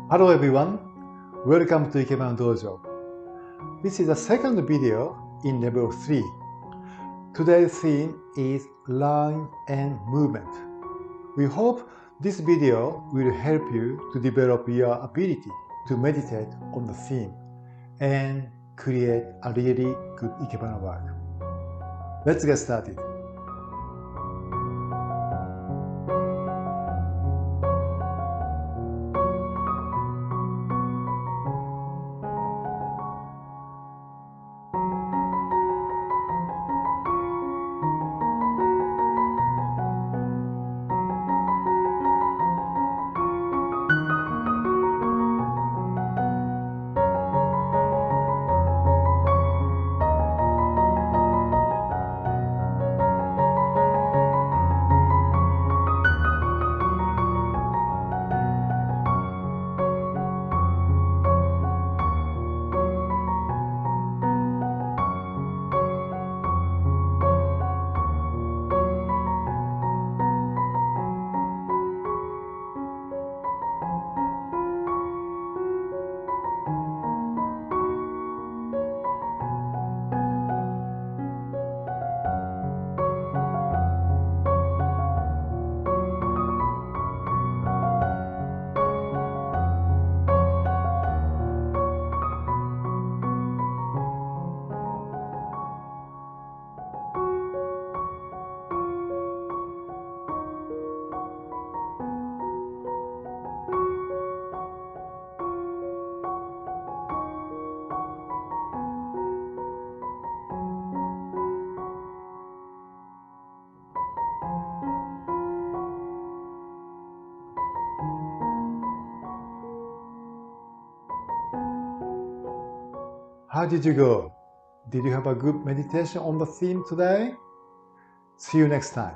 Hello everyone, welcome to Ikebana Dojo. This is the second video in level 3. Today's theme is line and movement. We hope this video will help you to develop your ability to meditate on the theme and create a really good Ikebana work. Let's get started. How did you go? Did you have a good meditation on the theme today? See you next time.